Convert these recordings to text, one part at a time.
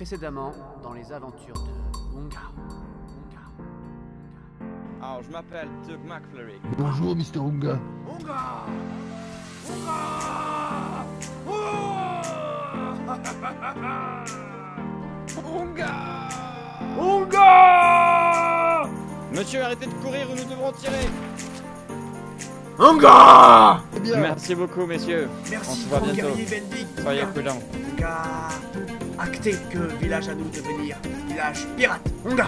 Précédemment, dans les aventures de Unga. Alors, je m'appelle Doug McFlurry. Bonjour, Mr. Unga. Unga! Unga! Unga! Monsieur, arrêtez de courir ou nous devrons tirer. Unga! Eh bien, Merci beaucoup, messieurs. Merci, On se voit grand bientôt. guerrier Benedict. Soyez prudents. Unga! Actez que village à nous devenir village pirate. Unga!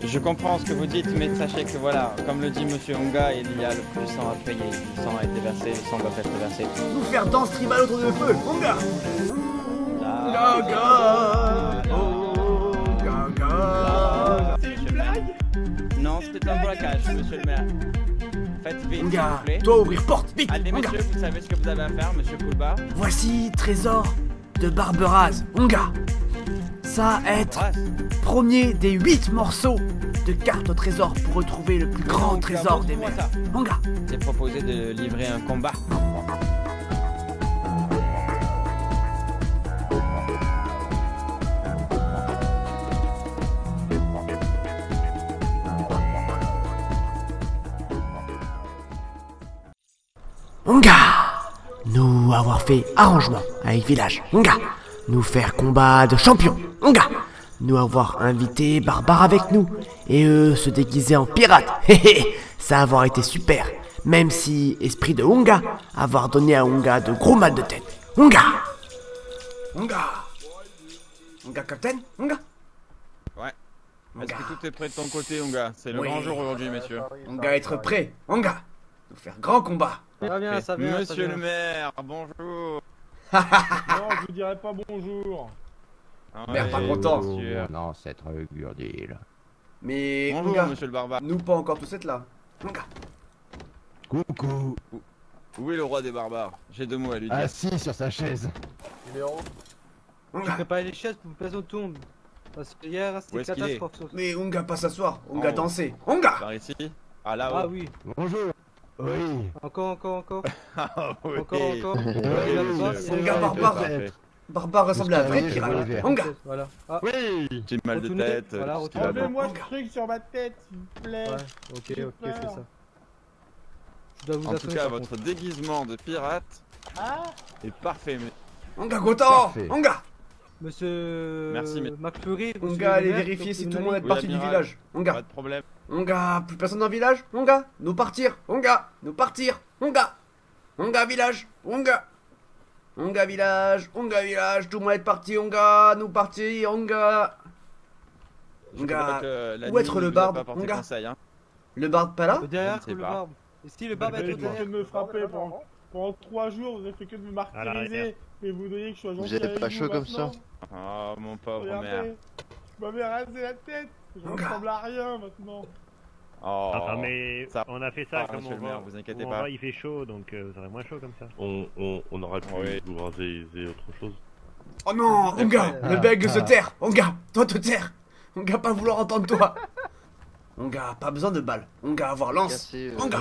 Je comprends ce que vous dites, mais sachez que voilà, comme le dit Monsieur Unga, il y a le plus sang à payer. Le sang a été versé, le sang doit être versé. Nous faire danse tribal autour du feu. Unga! C'est une blague? Non, c'était un braquage, monsieur le maire. Faites vite, s'il vous Unga! plaît. Toi ouvrir porte, vite! Allez, Unga! monsieur, vous savez ce que vous avez à faire, monsieur Poulbar. Voici trésor de Barberaz. Unga! Ça être premier des 8 morceaux de cartes au trésor pour retrouver le plus grand trésor des mers. Unga! C'est proposé de livrer un combat. Unga! Nous avoir fait arrangement avec village. Unga! Nous faire combat de champions. Unga! Nous avoir invité Barbare avec nous. Et eux se déguiser en pirates. Héhé! Ça avoir été super. Même si, esprit de Unga, avoir donné à Unga de gros mal de tête. Unga! Unga! Unga, capitaine? Unga? Ouais. Est-ce Unga. que tout est prêt de ton côté, Unga? C'est le Oui. grand jour aujourd'hui, messieurs. Unga être prêt. Unga! Nous faire grand combat. Ça vient, ça vient. Monsieur le maire, bonjour. Non, je vous dirai pas bonjour. Ah Merde, pas ouais, content. bien sûr. non, c'est très gurdile. Mais Bonjour, Unga, monsieur le barbare. nous pas encore tous être là. Unga! Coucou. Où est le roi des barbares? J'ai 2 mots à lui dire. Assis sur sa chaise. Unga! Préparez les chaises pour que personne tombe. Parce que hier, Où c'était est-ce qu'il est catastrophe. Mais Unga pas s'asseoir, Unga Oh. danser. Unga! Par ici? Ah là-haut. Ah oui, Bonjour. Oui. encore. Ah oui. Encore. Oui, Il a le droit, je- c'est Unga le- barbare. Parfait. Barbare ressemble à un vrai Parce que pirate. je Unga! Voilà. Ah, Oui. J'ai mal de Retournez. tête. Voilà, tout ce qui va retournez. bien. Enlevez-moi ce truc sur ma tête, s'il vous plaît. ouais, ok, J'ai je fais peur. ça. Je dois vous En tout assommer, cas, par votre contre. déguisement de pirate Ah, est parfait. Mais... Unga content! Parfait. Unga! Monsieur Merci, mais- McFlurry, monsieur Unga, allez le maire, vérifier donc, si vous tout le monde n'allez- est parti du amiral. village. Pas Unga! de problème. Unga, plus personne dans le village? Unga! Nous partir! Unga! Nous partir! Unga! Unga village! Unga! Unga village! Unga village! Tout le monde est parti! Unga! Nous partir! Unga! Je Unga, crois que la où nuit être le nous a barbe, pas porté Unga conseil, hein. Le barbe pas là? Derrière, Je ne sais le pas. barbe. Et si le barbe vous est avez au fait que derrière de me frapper pendant 3 jours, vous avez fait que de me martyriser. Et vous voudriez que je sois gentil. Vous êtes avec pas chaud comme maintenant. Oh, mon pauvre maire. Regardez, vous m'avez rasé la tête. Je Unga. ressemble à rien maintenant. Oh. Enfin, mais ça on a fait ça part, comme monsieur on le maire, va. vous inquiétez on pas. va, il fait chaud, donc vous aurez moins chaud comme ça. On aura pu Oui. vous raser autre chose. Oh non! Unga! Le bègue se terre! Unga! Toi te taire! Unga pas vouloir entendre toi! Unga, pas besoin de balles. Unga avoir lance! Cassé, Unga!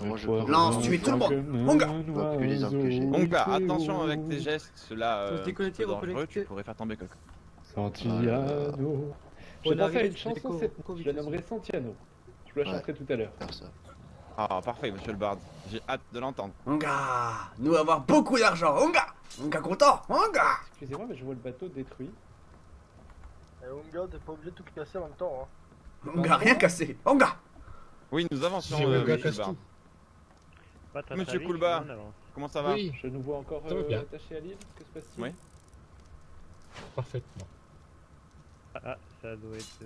Moi, je peux Lance, tuer tout le monde! Unga! pas plus les empêcher. Unga, attention avec tes gestes, cela Faut se déconnecter, un peu dangereux, reconnecter. tu pourrais faire tomber Coq. Santiano. Je On pensais à arrive, une chanson, je la nommerai Santiano. Je la Ouais. chanterai tout à l'heure. Faire ça. Ah, parfait, monsieur le Bard. J'ai hâte de l'entendre. Unga! Nous avoir beaucoup d'argent! Unga! Unga content! Unga! Excusez-moi, mais je vois le bateau détruit. Unga, t'es pas obligé de tout casser en même temps. Unga, rien cassé! Unga! Oui, nous avançons, Si, le gars monsieur le casse Bard. tout. Pas très, Monsieur très vite, Koulba. mais on avance. Comment ça va? Oui, Je nous vois encore Ça va bien. attachés à l'île. Que se passe-t-il? Oui. parfaitement. Ah, ça doit être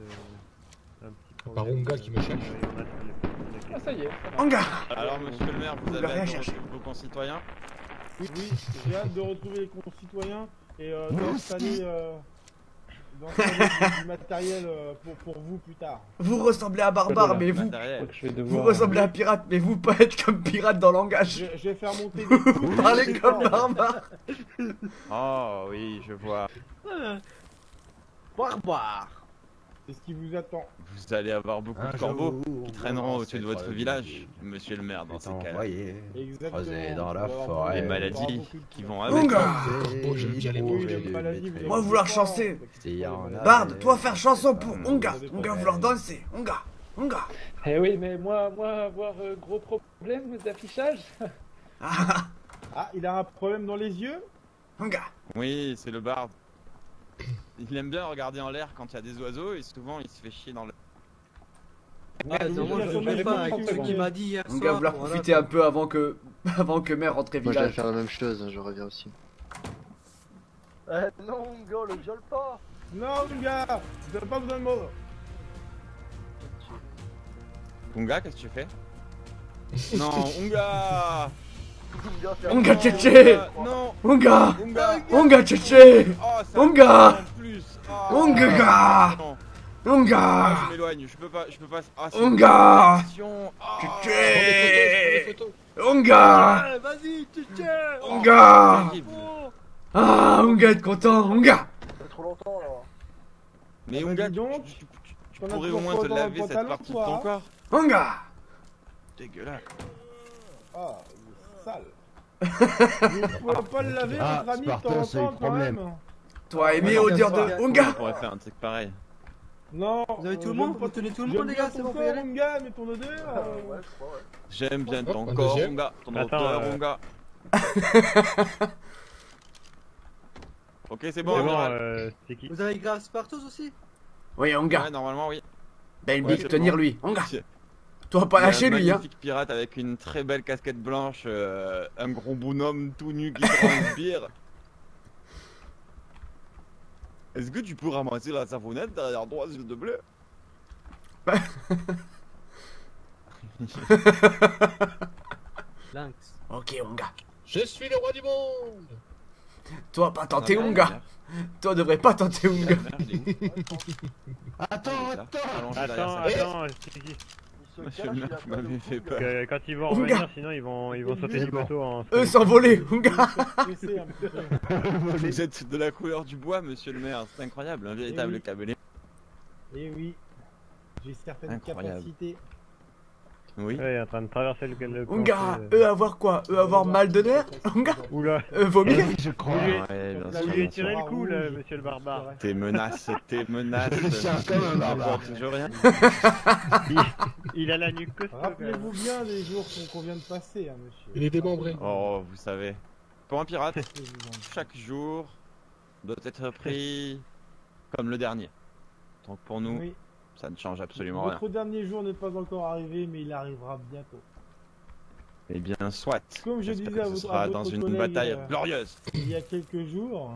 un petit Par problème. Unga qui me cherche. On a tous les- Ah, ça y est. ça va. Unga! Alors, monsieur le maire, vous Unga, avez rien hâte de chercher. retrouver vos concitoyens? Oui, j'ai hâte de retrouver les concitoyens et Moi d'installer du matériel pour vous plus tard. Vous ressemblez à Barbare, mais Voilà. vous... Je Matériel. crois que je vais Vous devoir. ressemblez à Pirate, mais vous pas être comme Pirate dans le langage! Je vais faire monter des Vous parlez comme Barbare! Oh, oui, je vois. Barbare. C'est ce qui vous attend. Vous allez avoir beaucoup de corbeaux qui traîneront au-dessus de votre village, monsieur le maire, dans ces cas-là. Envoyé. Exactement. Creusé dans la Vous allez avoir forêt. Les maladies beaucoup de- qui vont avec. Onga. Oui, les maladies, vous Moi avez vouloir pas, chancer. S'il y en a- Bard, toi faire chanson pour Onga. Onga vouloir danser. Onga. Onga. Eh oui, mais moi avoir gros problème d'affichage. Ah, Ah, il a un problème dans les yeux? Onga. Oui, c'est le barde. Il aime bien regarder en l'air quand il y a des oiseaux et souvent il se fait chier dans le... Ouais, non, moi, je ne pas avec ce qu'il m'a dit hier soir. Onga vouloir voilà, profiter un peu avant que mère rentre Moi, je vais village. faire la même chose, hein, je reviens aussi. Non, gars, le viole pas. Non, les gars, vous n'avez pas besoin de mots. Unga, qu'est-ce que tu fais? Non, Unga. Onga tchétché. Non, Onga. Unga. Onga tchétché. Oh, ça Onga. en plus. Oh, Onga. non. Onga. Ah, je m'éloigne, je peux pas. Ah, c'est Onga. une question. Ah. Tchétché. Onga. Ouais, vas-y, tu tiens. Onga. Terrible. Ah, Onga est content. Onga. Trop longtemps là. Mais Ah bah, Unga, dis donc, tu t'en as pourrais au toujours moins pas te dans le laver cette pantalon, partie de toi, ton hein. corps. Onga. Dégueulasse. Ah, il est sale. Vous pouvez pas le laver, Ah, votre ami, de Spartan, temps en c'est le temps, quand problème. même. Toi aimé Ouais, odeur ça va. de On Onga. pourrait faire un truc pareil. Non. Vous avez tout le j'aime monde? pas Vous tenez tout le j'aime monde, les bien gars? C'est ton bon, on peut y corps, aller? mon gars, mais ton odeur. Ouais, je crois, ouais. J'aime bien ton un corps, deuxième. Unga. Ton Attends, odeur, Unga. Ok, c'est bon, C'est bon, amiral. c'est qui? Vous avez grave Spartos aussi? Oui, Onga. Ouais, normalement, oui. Ben, Ouais, big c'est tenir bon. lui. Onga. C'est- Toi pas Il y a lâcher un lui, hein. magnifique pirate avec une très belle casquette blanche, un gros bonhomme tout nu qui transpire. Est-ce que tu peux ramasser la savonnette derrière toi, s'il te plaît? Lynx. Ok, Onga. Je suis le roi du monde. Toi pas tenter Ah, Onga. Toi devrais pas tenter Onga. Attends, Attends, c'est qui? Monsieur le maire, vous m'avez fait peur. Quand ils vont Onga. revenir, sinon ils vont sauter du bon. bateau en... Eux s'envoler, Onga. Stressé un peu. Vous êtes de la couleur du bois, monsieur le maire. C'est incroyable, un véritable oui. cabelet. Eh oui, j'ai certaines Incroyable. capacités. Oui. Ouais, il est en train de traverser le Onga, plancher, eux avoir quoi? Eux avoir mal de nerfs? Onga. Oula, Vomir? Oui, je crois. Oui. Ouais, bien Là, sûr, vous lui bien avez tiré sûr. le coup là, monsieur le barbare. Tes menaces. Je tiens comme un barbare. n'apportent toujours rien. Il a la nuque costaud. Rappelez-vous bien des jours qu'on vient de passer, hein, monsieur. Il est démembré. Oh, vous savez. Pour un pirate, Je vous en prie. chaque jour doit être pris comme le dernier. Donc pour nous, Oui. ça ne change absolument rien. Votre dernier jour n'est pas encore arrivé, mais il arrivera bientôt. Eh bien, soit. Comme je J'espère disais à que ce votre- sera à dans votre une collègue, bataille glorieuse. Il y a quelques jours,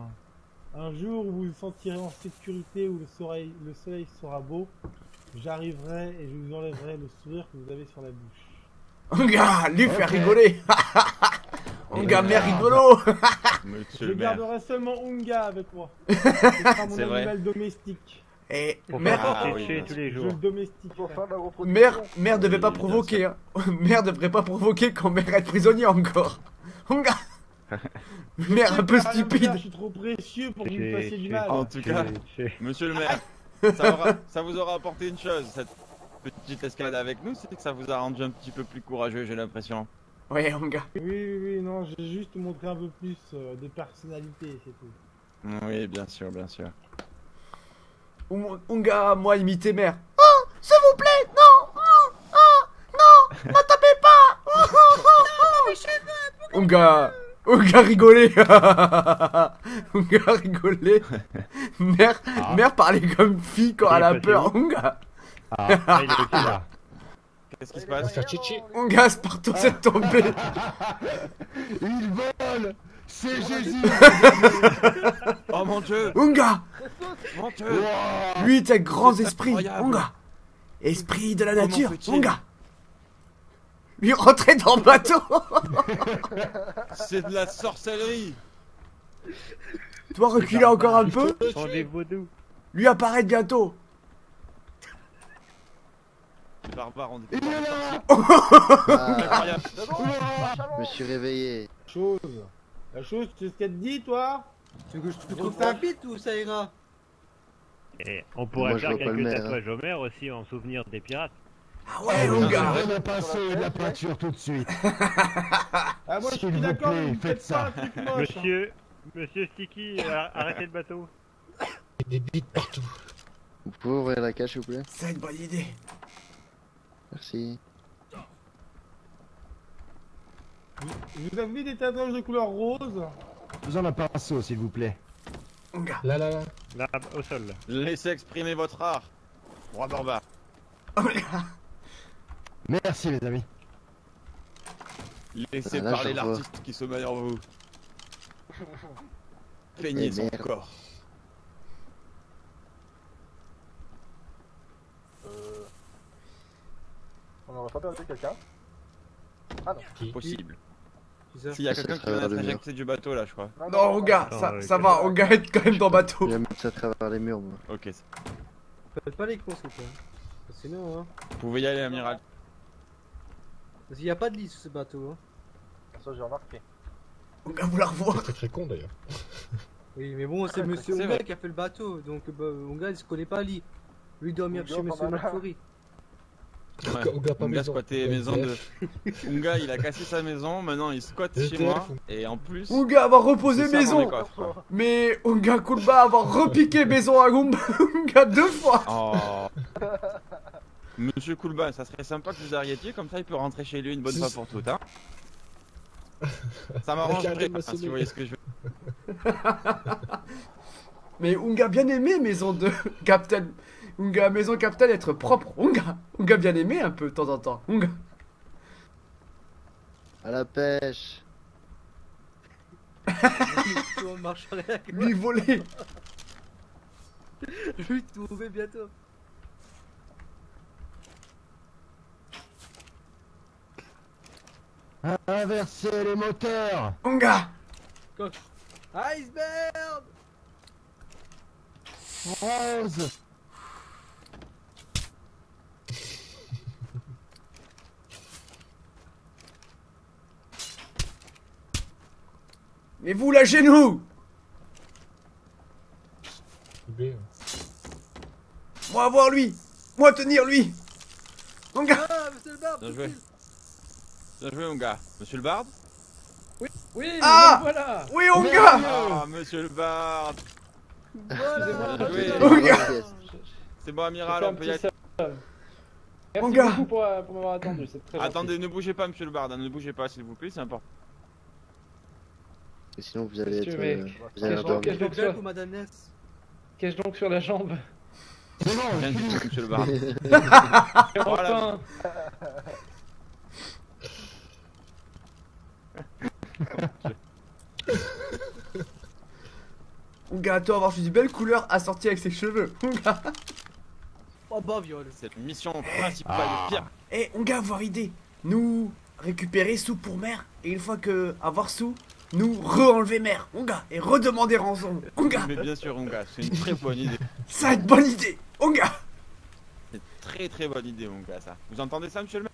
un jour où vous vous sentirez en sécurité, où le soleil sera beau, j'arriverai et je vous enlèverai le sourire que vous avez sur la bouche. Onga, lui faire rigoler. Onga, mère rigolo. Monsieur Je le maire. garderai seulement Unga avec moi. Ce sera mon C'est vrai. animal domestique. Et Pour mère, faire Ah, oui, sécher bien tous sûr. les Je jours. le domestique. Pour faire de la reproduction. mère devait pas Oui, bien provoquer, hein. Mère devrait pas provoquer quand mère est prisonnier encore. Onga. Mère un peu Je stupide. suis trop précieux pour que vous me fassiez du mal. En tout cas, monsieur le maire, ça vous aura apporté une chose, cette petite escalade avec nous, c'est que ça vous a rendu un petit peu plus courageux, j'ai l'impression. Ouais, Onga. Oui, non, j'ai juste montré un peu plus de personnalité, c'est tout. Oui, bien sûr, bien sûr. Onga, moi imiter mère. Oh, s'il vous plaît, non. Non, ne tapez pas. Onga rigoler. Onga rigoler. Mère parlait comme fille quand Il est elle a passé peur. où Onga. Ah, il est aussi là. Qu'est-ce qui se On va passe? faire tchétché. Onga, Sparto s'est tombé. Il vole. C'est Jésus. Oh mon dieu! Onga, Mon dieu! lui t'es grands esprits. incroyable. Onga. Esprit de la Comment nature. fait-il Onga. Lui rentrer dans le bateau. C'est de la sorcellerie! Toi reculer encore un peu. Ils sont des vaudous. Lui apparaître bientôt. Les barbares ont des Il est là. Ah, incroyable! je me suis réveillé. La chose, tu sais ce qu'elle te dit, toi? Tu veux que je te trouve ta bite ou ça ira? Et on pourrait Moi, je faire vois pas le quelques maire, tatouages au maire aussi en souvenir des pirates. Ah ouais, mon gars. Vraiment passer de la peinture tout de suite. Ah, moi, je S'il suis vous d'accord, plaît, mais vous faites faites pas ça. un truc moche. Hein. Monsieur Sticky, arrêtez le bateau. Des bites partout. Vous pouvez ouvrir la cage, s'il vous plaît? C'est une bonne idée. Merci. Vous avez mis des tatouages de couleur rose? Faisons un pinceau, s'il vous plaît. Mon gars. Là, là, là. Là, au sol. Là. Laissez exprimer votre art. Roi Barba. Oh, mon gars. Merci, les amis. Laissez Ah, là, parler je vois. l'artiste qui sommeille en vous. Peignez Eh, son merde. corps. On aurait pas perdu quelqu'un? Ah non. Qui? Possible. Bizarre. S'il y a Ça, quelqu'un c'est qui vient à travers d'être le mur. éjecté du bateau là, je crois. Non, mon gars, Attends, ça va, on gagne quand même dans le bateau. Je vais mettre ça à travers les murs, moi. Ok. Faites pas les cons, s'il vous plaît. Sinon, hein. Vous pouvez y aller, amiral. Parce qu'il n'y a pas de lit sur ce bateau, hein. Ça, j'ai remarqué. Mon gars, vous la revoir. C'est très con d'ailleurs. Oui, mais bon, c'est monsieur C'est Onga vrai. qui a fait le bateau, donc bah, Onga il se connaît pas lit. Lui dormir Onga, chez pas monsieur mal. McFlurry. Ouais. Onga pas Unga maison. squattait maison de. Unga il a cassé sa maison, maintenant il squatte chez ETF. moi. Et en plus. Mon gars, avoir reposé c'est ça, mon maison. décoffre, quoi. Mais Onga Kulba avoir repiqué maison à Goomba. Onga 2 fois. Oh. Monsieur Coolban, ça serait sympa que vous arrêtiez, comme ça il peut rentrer chez lui une bonne fois pour toutes, hein. Ça m'arrangerait, Regardez ma hein, si vous sommeil. voyez ce que je veux. Mais Onga bien aimé maison de Captain. Onga maison Captain être propre. Onga bien aimé un peu de temps en temps. Onga. À la pêche. Tout en marche arrière. Lui voler. Lui trouver bientôt. Inverser les moteurs. Onga. Iceberg. Rose. Mais vous lâchez nous. B, Moi voir lui. Moi tenir lui. Onga. Ah, monsieur le barbe. Bien joué. Bien joué, Unga. Monsieur le Bard. Oui, Ah me voilà. Oui Onga. Ah, monsieur le Bard. Voilà. Bien joué. Onga. C'est bon, amiral, on peut y aller. Merci Onga. beaucoup pour m'avoir attendu, c'est très Attendez, ne bougez pas, monsieur le Bard, hein, ne bougez pas, s'il vous plaît, c'est important. Et sinon, vous allez Qu'est-ce être. que tu veux, Vous allez Qu'est-ce dormir. que- Donc là, pour madame Ness. Qu'ai-je donc sur la jambe? C'est bon, Rien du tout, monsieur le Bard. Et Voilà. enfin, Onga à toi avoir choisi belle couleur assortie avec ses cheveux. Onga. Oh bah viol. C'est la mission principale de Pierre. Eh Onga avoir idée. Nous récupérer sous pour mère et une fois que avoir sous, nous re-enlever mère. Onga et redemander rançon. Onga. Mais bien sûr, Unga, c'est une très bonne idée. Ça va être bonne idée. Onga. C'est une très bonne idée, Unga, ça. Vous entendez ça, monsieur le maire?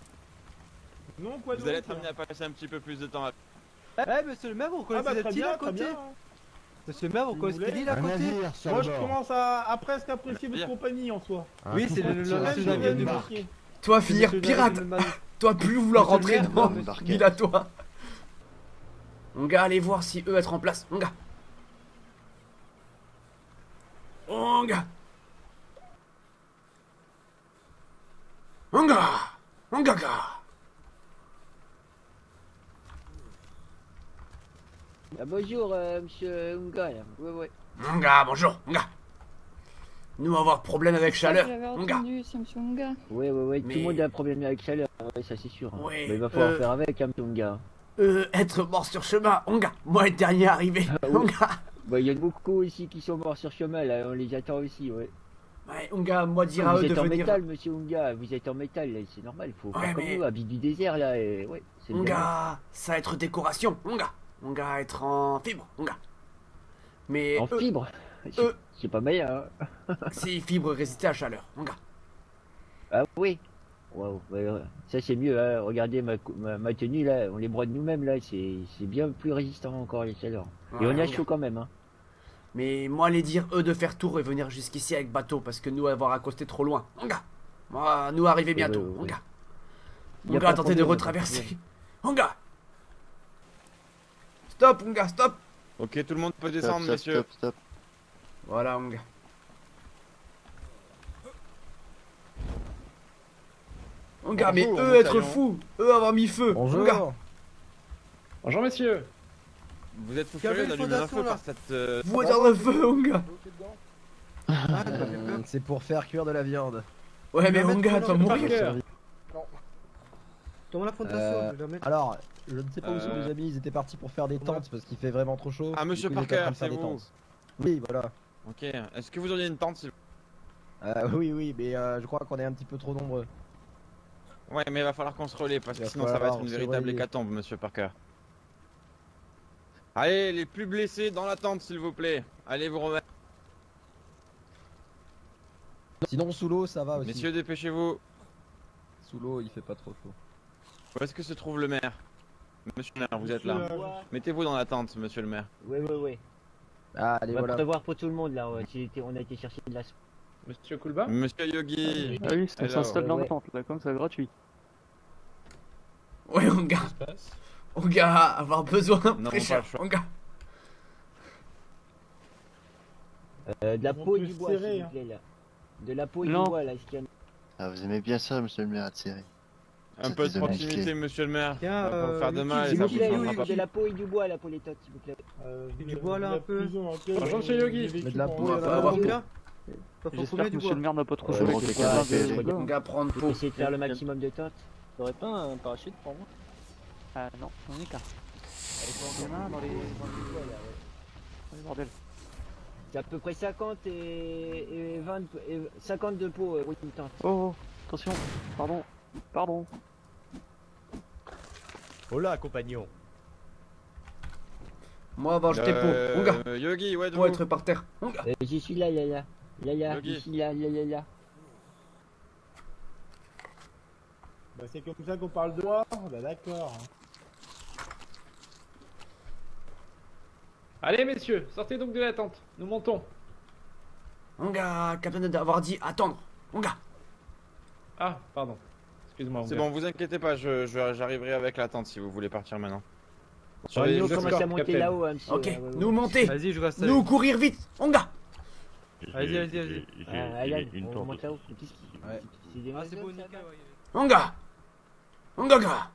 Non, quoi Vous allez être amené à passer un petit peu plus de temps à... Eh, monsieur le maire, vous Ah connaissez bah cette très île bien, à très côté? bien. Monsieur le maire, vous Si connaissez vous cette voulez. île à Un côté? navire sur Moi le je bord. commence à presque apprécier votre Bien. compagnie en soi. Un Oui, tout c'est petit le tirage. Même c'est si la vous ville êtes du débarqué. Toi finir pirate. Toi plus vouloir Monsieur le rentrer maire, dans monsieur- Embarqué. ville à toi. Onga allez voir si eux être en place. Onga. Onga. Onga. Ongaga. Ah, bonjour, monsieur Unga. Ouais. Onga, bonjour. Onga. Nous avoir problème avec chaleur. J'avais Onga. entendu, c'est monsieur Onga. Ouais. Mais- Tout le monde a un problème avec chaleur. Ouais, ça c'est sûr. Ouais, Mais il va falloir euh, faire avec, hein, monsieur Unga. Être mort sur chemin. Onga. Moi le dernier arrivé. Ah, oui. Onga. Bah, il y a beaucoup ici qui sont morts sur chemin, là. On les attend aussi, ouais. Ouais, Onga, moi dire à Vous eux de êtes en venir. métal, monsieur Unga. Vous êtes en métal, là. C'est normal. Faut Ouais, faire comme mais- nous, habit du désert, là. Et... Ouais, c'est bien. Onga, ça va être décoration. Onga. Onga être en fibre. Onga. Mais En eux, fibre. eux. C'est pas meilleur, hein. si fibre résistait à la chaleur. Onga. Ah oui. Waouh, ça c'est mieux, hein. Regardez ma tenue là, on les brode nous-mêmes là, c'est bien plus résistant encore les chaleurs. Et Ouais, on a Onga. chaud quand même, hein. Mais moi, les dire eux de faire tour et venir jusqu'ici avec bateau, parce que nous avoir accosté trop loin. Mon gars, moi, nous arriver bientôt, mon gars. Mon gars, tentez de retraverser. Mon gars. Stop, mon gars, stop. Ok, tout le monde peut descendre, Stop, messieurs. stop, stop. Voilà, mon gars. Mon gars, mais Bonjour, eux mon être taillon. fous, eux avoir mis feu. Mon gars. Bonjour messieurs. Vous êtes fou furieux d'allumer un feu par cette... Vous êtes dans le feu, mon gars. C'est pour faire cuire de la viande. Ouais, mais mon gars, toi mourir. Tourne la fondation, je vais la mettre. Alors, je ne sais pas où sont les amis, ils étaient partis pour faire des tentes parce qu'il fait vraiment trop chaud. Ah, monsieur Du coup, ils étaient en train Parker, de faire c'est des vous. tentes. Oui, voilà. Ok, est-ce que vous auriez une tente s'il vous Oui, mais je crois qu'on est un petit peu trop nombreux. Ouais, mais il va falloir qu'on se relaie parce que Il va sinon ça va être falloir une se véritable relayer. hécatombe, monsieur Parker. Allez, les plus blessés dans la tente, s'il vous plaît. Allez vous remettre. Sinon, sous l'eau, ça va aussi. Messieurs, dépêchez-vous. Sous l'eau, il fait pas trop chaud. Où est-ce que se trouve le maire? Monsieur le maire, vous êtes là. Mettez-vous dans la tente, monsieur le maire. Ouais. Ah, allez, On va voilà. prévoir pour tout le monde là. On a été chercher de la. Monsieur Kulba. Monsieur Yogi. Ah oui, on Hello. s'installe dans Ouais. la tente, là, comme ça, gratuit. Ouais, mon gars. Mon gars, avoir besoin Non, très pas cher, le choix. mon gars. De la On peau et peut du se bois, serrer, s'il vous plaît là. De la peau et Non. du bois là, est-ce qu'il y en a? Ah, vous aimez bien ça, monsieur le maire, à tirer. Un peu de proximité, monsieur le maire. Tiens, Ça va pas faire de mal et S'il ça vous vous plaît, changera oui, pas. de la peau et du bois là pour les totes, s'il vous plaît. Du bois, là, un peu. Bonjour, monsieur Yogi. Mais de la peau, On va il y en pas a avoir beaucoup. Pas faut J'espère combien que du monsieur bois le maire n'a pas trop Ouais, chaud bon, avec c'est les carré, camarades c'est- de- Mon gars, prendre Faut peau. essayer de faire le maximum de totes. T'aurais pas un parachute pour moi? Ah non, on est qu'un. Il y en a un dans les bordels. C'est à peu près 50 et 20 et 50 de peau pour une tente. Oh, attention, pardon. Oh là, compagnon. Moi, avoir jeté peau. Mon gars, Yogi, ouais, pour être par terre. Mon gars. J'y suis là, Yogi. j'y suis là. Bah, c'est comme ça qu'on parle de moi. Bah, d'accord. Allez messieurs, sortez donc de la tente. Nous montons. Mon gars, capitaine d'avoir dit attendre. Mon gars. Ah, pardon. Excuse-moi. C'est bon, vous inquiétez pas, j'arriverai avec la tente si vous voulez partir maintenant. Allez, Nous je commence escorte, à monter capitaine. là-haut, hein, monsieur. Ok, Ouais, ouais. nous monter. Vas-y, je reste. Nous courir vite. Mon gars. Vas-y. Allez, une on tente. monte là-haut. Qu'est-ce qui- Ouais. C'est des Ah, c'est maisons, beau, ça, Nika, là ouais. Mon gars. Mon gars.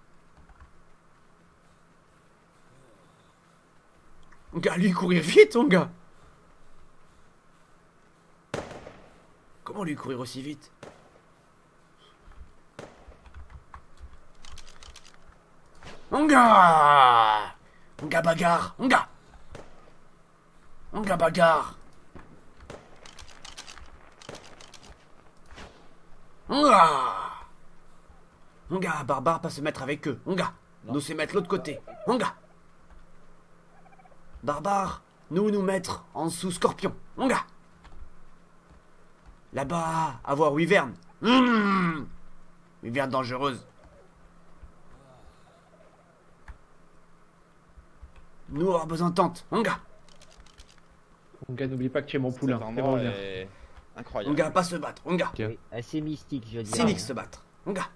Mon gars, lui courir vite, mon gars. Comment lui courir aussi vite? Mon gars. Mon gars bagarre. Mon gars. Mon gars bagarre. Mon gars. Mon gars, barbare pas se mettre avec eux. Mon gars, nous se mettre l'autre côté. Mon gars. Barbare, nous mettre en sous scorpion. Mon gars. Là-bas, avoir Wyvern. Wyvern dangereuse. Nous aura besoin de tente. Mon gars. Mon gars, n'oublie pas que tu es mon poulain. Cet Fais endroit revenir. est Mon incroyable. gars, pas se battre. Mon gars. Oui, assez mystique, je veux dire. Cynique se battre. Mon gars.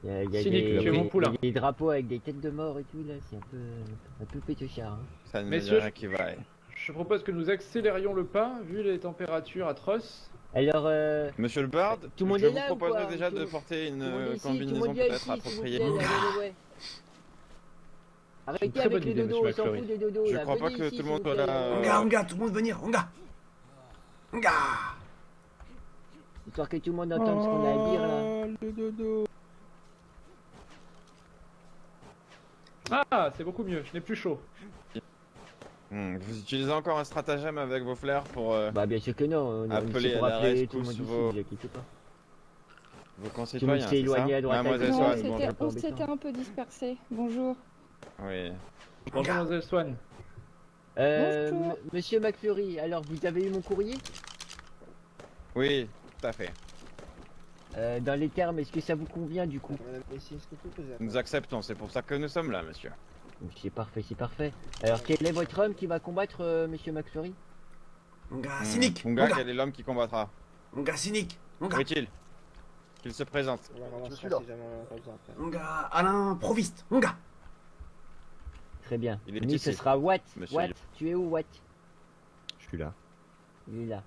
Il y a Cynique, tu es mon poulain. des drapeaux avec des têtes de mort et tout là, c'est un peu pétochard. Hein. Ça ne me dit Messieurs, rien qui va. Je propose que nous accélérions le pas, vu les températures atroces. Alors, Monsieur le Bard, tout le monde je est vous là ou proposerai quoi déjà Tout de le- porter tout le monde est une ici, tout le combinaison monde vient peut-être ici, s'il vous appropriée. plaît, là, ouais. Arrêtez très avec bonne les idée, dodos, monsieur on s'en McFlurry. fout des dodos. Je là. crois pas Venez que ici, tout le monde s'il vous soit plaît. là. Mon gars, tout le monde venir. Mon gars. Mon gars. Histoire que tout le monde entende ce qu'on a à dire là. Ah, c'est beaucoup mieux, je n'ai plus chaud. Vous utilisez encore un stratagème avec vos flares pour Bah bien sûr que non, on appeler c'est pour à la appeler tout le monde rescousse ici, vos, vous inquiétez pas. vos Tout le monde concitoyens, s'est c'est éloigné ça à droite à Mademoiselle gauche. Swan, c'est bonjour. un peu On s'était un peu dispersé. Bonjour. Oui. Bonjour, Mademoiselle Swan. Bonjour. Monsieur McFlurry, alors vous avez eu mon courrier Oui, tout à fait. Dans les termes, est-ce que ça vous convient du coup? Nous acceptons, c'est pour ça que nous sommes là, monsieur. C'est parfait, c'est parfait. Alors quel est votre homme qui va combattre Monsieur McFlurry? Mon gars cynique. Mon gars, quel est l'homme qui combattra? Mon gars cynique. Mon gars. Où est-il? Qu'il se présente. Je suis là. Mon gars Alain Proviste. Mon gars. Très bien. Il est Nous, petit, ce c'est- sera Watt. Monsieur Watt, Lyon. tu es où, Watt? Je suis là. Il est là.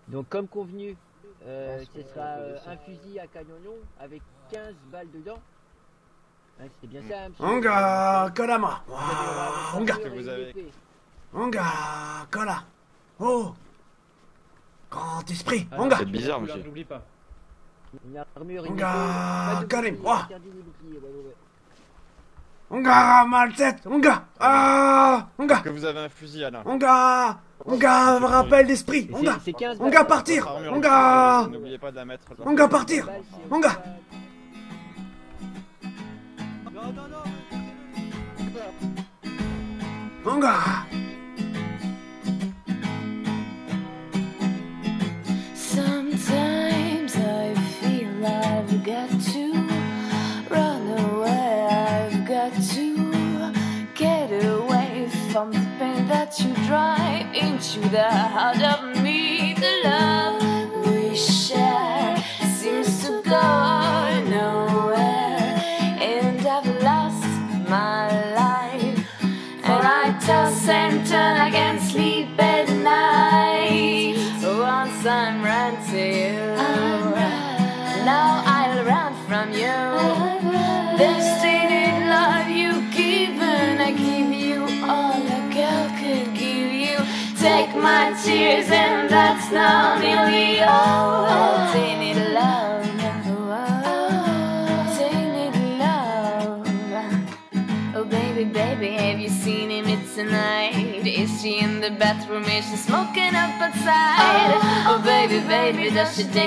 Donc, comme convenu, ce sera un fusil à canonion avec 15 balles dedans. Hein, c'est bien ça, monsieur? Mon gars colle à moi. Mon gars. que vous avez- Mon gars colle là. Oh. Grand esprit. Ah, Mon gars. C'est bizarre, monsieur. N'oublie pas. Une armure, Mon une gars, épée, pas de calme, bouclier, ouah. interdit les boucliers, ouais. Mon gars mal tête. Mon gars. Ah. Mon gars. Que vous avez un fusil, Alain. Mon gars. Mon gars me rappelle d'esprit. Mon gars. C'est 15 Mon gars partir. Votre armure, Mon gars. N'oubliez pas de la mettre. Mon gars partir. Mon gars. Mon gars. Sometimes I feel I've got to run away. I've got to get away from the pain that you drive into the heart of me. The love we share seems to go nowhere, and I've lost my life. And I toss and turn, I can't sleep at night. Once I'm run to you, now I'll run from you. The stated love you give, and I give you all a girl could give you. Take my tears, and that's not nearly all. Tainted love, tainted love. Oh baby, baby, have you seen him tonight? Is she in the bathroom? Is she smoking up outside? Oh baby, baby, does she take